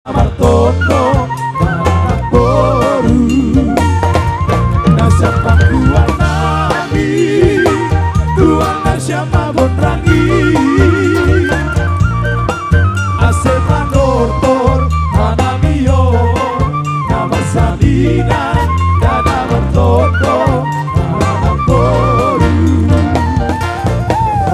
Martono anak boru nasa pangkuan nami tuan nasyama bonrangi ase manortor hanamio nama salina dana Martono anak boru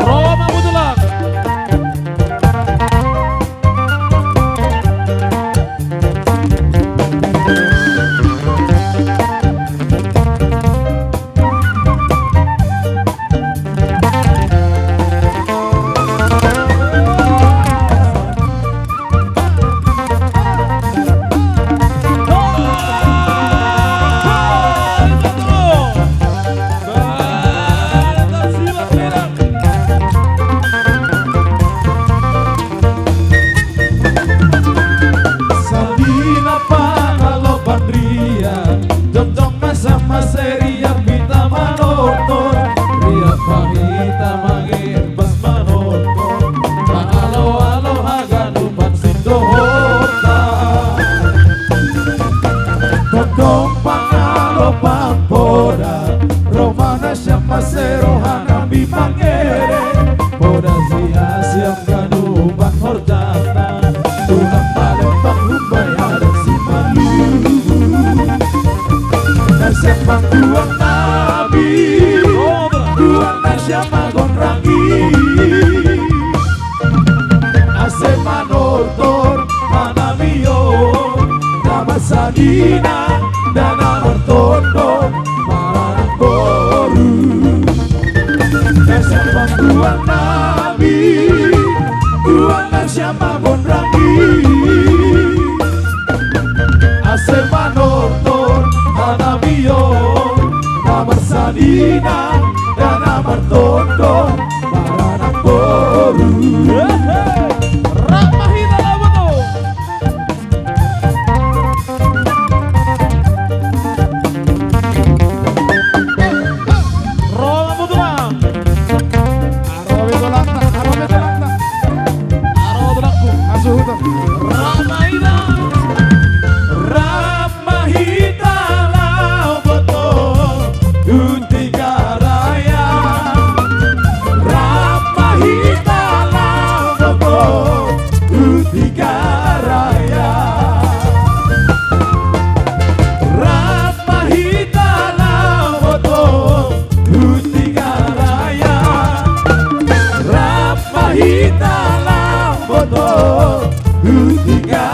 Roma Budulak. Salina pangalo pandria Jom-jom mas-mas ria pita manotor Ria pahita mangin bas manotor Mahalo-halo haganupan sindohota Todong pangalo pampoda Romana siapa serohana bimangere Poda siap ganupan horjana Tulang palembang lumbayar si malu Nasya pangkuang nabi Tuang nasya magonrangi Ase manortor manamio Nama sadina dana Martono marang boru Nasya pangkuang nabi Tuang nasya magonrangi Ase manortor hanamio nama salina dana Martono marang boru Ramahita Labuto. Roma Budulak. Arawe dolanta, arawe dolanta. Aro Budulakku. Asuhutan. Ramahita. Ramahita Laboto Utika Raya Ramahita Laboto Utika Raya Ramahita Laboto Utika Raya Ramahita Laboto Utika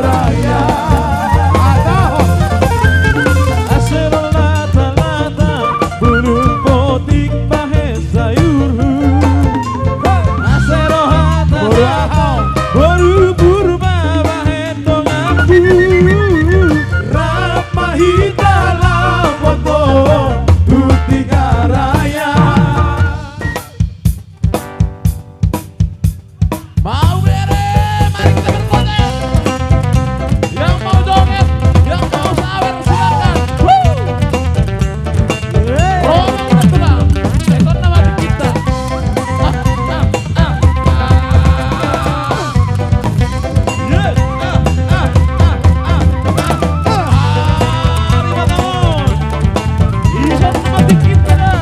Raya Asero lata-lata Bulun potik bahe sayur Asero hata-hata Buru-buru bahe tongaku Ramahita Laboto Utika Raya Mau bere, mari kita berkotek. Yang mau joget, yang mau sawer silakan. Roma Budulak. Ekor nama di kita. Yes. Arriba tahun. Isan nama di kita dah.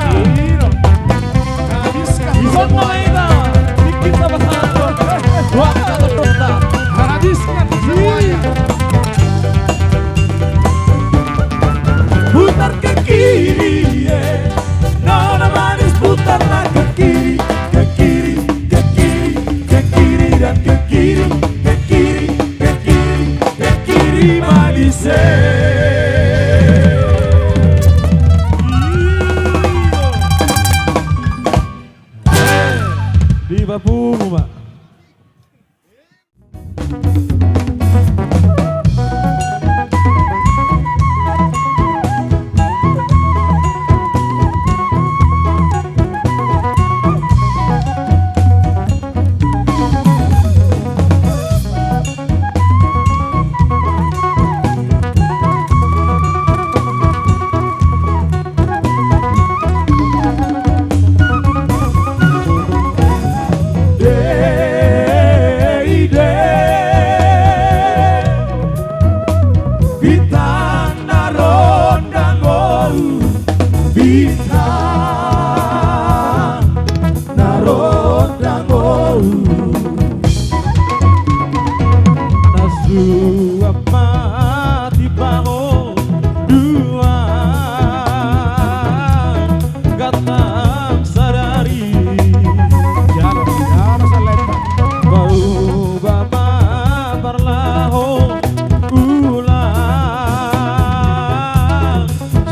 Isan nama kita. Di kita pasang. Wah, kata dokter. Habiskan semuanya. Putar ke kiri, nona manis putarlah ke kiri, ke kiri, ke kiri, ke kiri dan ke kiri, ke kiri, ke kiri, ke kiri manis. Di Bapumu, Pak. dua mati bangun dua gatang sadari Jaro saleta. bau bama berlaho ulang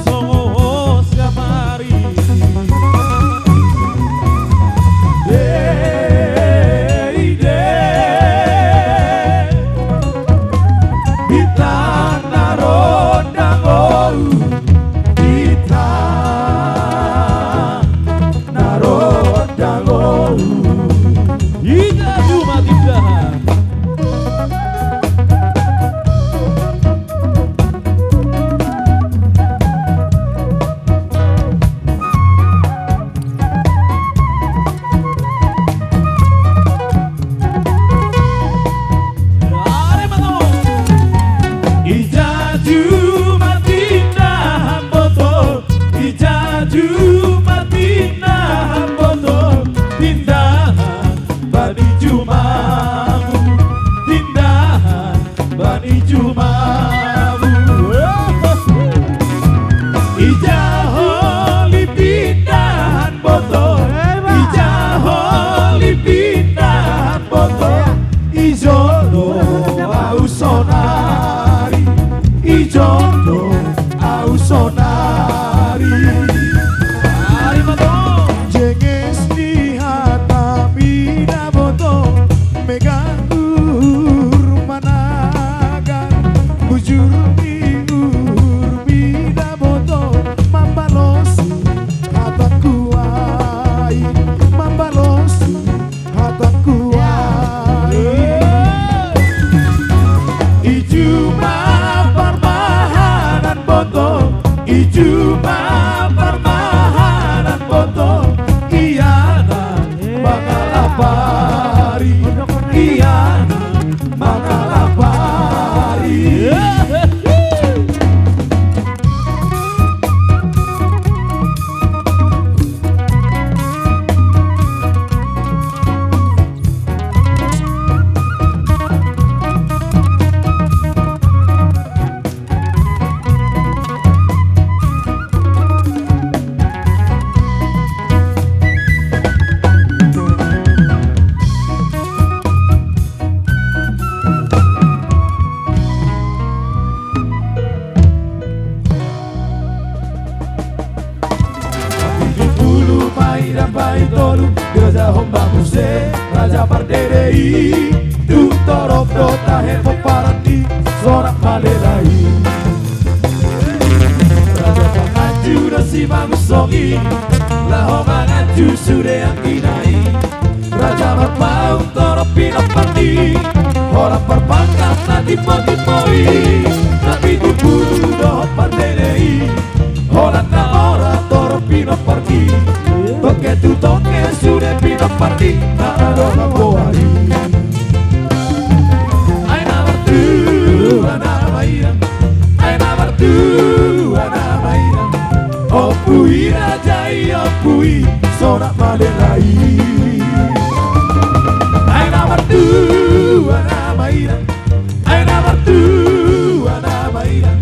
songo siamari Ika cuma tindahan Ijaju matina hamboto Ijaju matina hamboto Tindahan bani jumamu Tindahan bani jumamu Ijaho lipindahan boto Ijaho lipindahan boto Ijono ausonari Ijono ausonari Ari mato Jenges ni hatami na boto megangur managan bujur ni urbi na boto mambalosi hataku ai mambalosi hataku ai Ijuma permahanan boto Ijuma permahanan boto Iyana mangalapari Iyana mangalapari Bai tolu Raja homba muse Raja parderei Tu torop do tahe peparati Sorak malelai Raja pangaju rasi mangusongi Laho mangaju sude yang kinai Raja berpaung torop pinapati Orang perpangkat nanti poti-poi Tapi tubuh dohot parderei Orang tak orang torop pinapati Begitu toke sudah pindah parti tak ada kapoari. Aina bertu, ana maira. Aina bertu, ana maira. Oh pui raja, oh pui sorak malelai. Aina bertu, ana maira. Aina bertu, ana maira.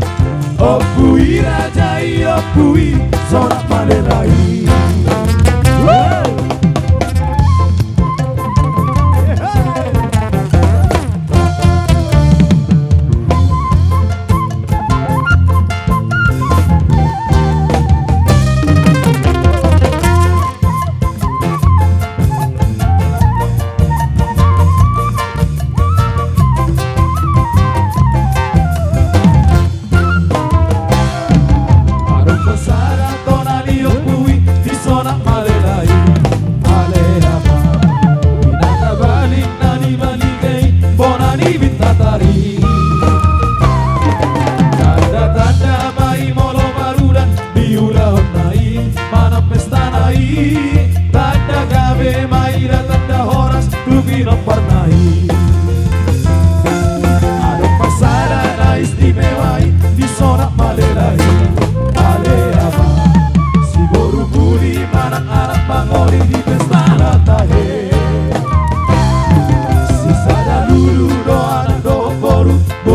Oh pui raja, oh pui sorak malelai. Arung besar tonali opui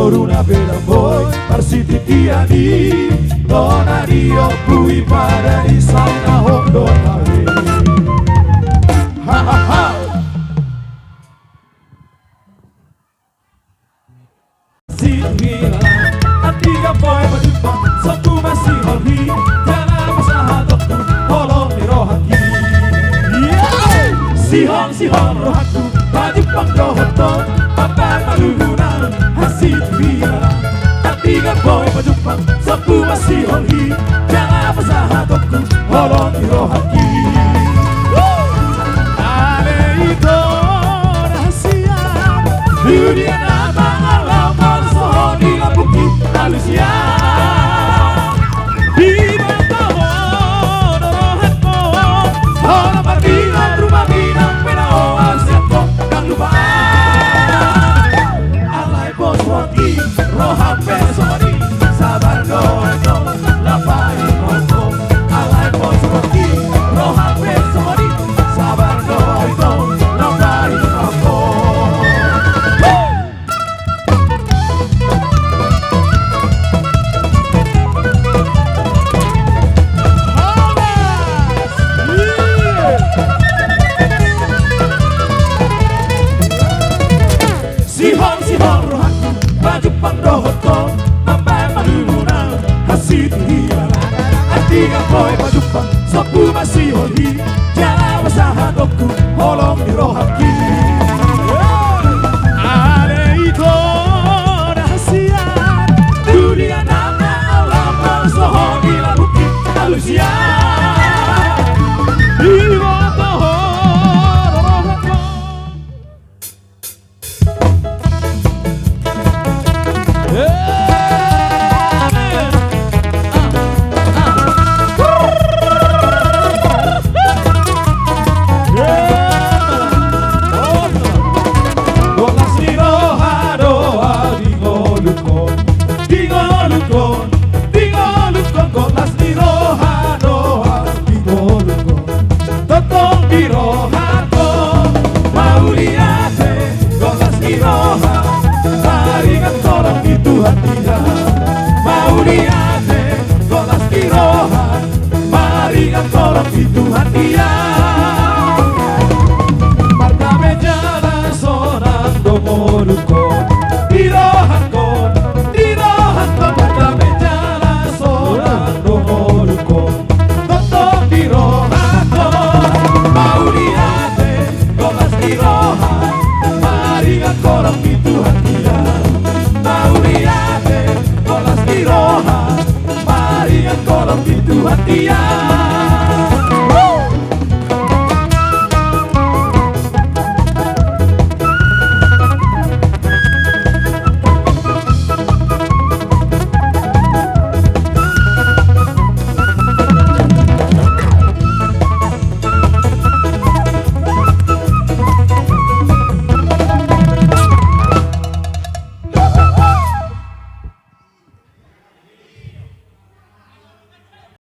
Coruna beda boy Parsitikiani Donario Pui Paradiso Na hondo tawe Ha ha ha Sitmila Antiga boy berjumpa Satu masih hobi Jangan masalah dokter Tolong dirohaki Sihong rohaku Bajupang rohoto Papan maluguna Hasil bila Antiga boy berjumpa Satu masih hobi Jangan masalah dokter Tolong dirohaki Ale itu rahasia Dunia nama alam Soho di lampuki Manusia Bila tahun rohanko Hola Martina Rumah Minang Menao Asiato Kang lupa Alay bos waki Rohan pesoni Sabar gono Lapai koko Alay bos waki Rohan pesoni Sabar gono Lapai koko Sihong rohanku Baju pandohoto Mampai malumuna Hasil hilang Antiga boy baju pang Sopu masih holi Jangan masalah doku Holong dirohaki Ale itu rahasia Dunia nama alam Soho di lampuki Manusia Bila tahun rohanko Itu hatinya Markame jalan sonang domolukon Dirohankon Markame jalan sonang domolukon Totok dirohankon Mau lihat golas dirohan Maringan korang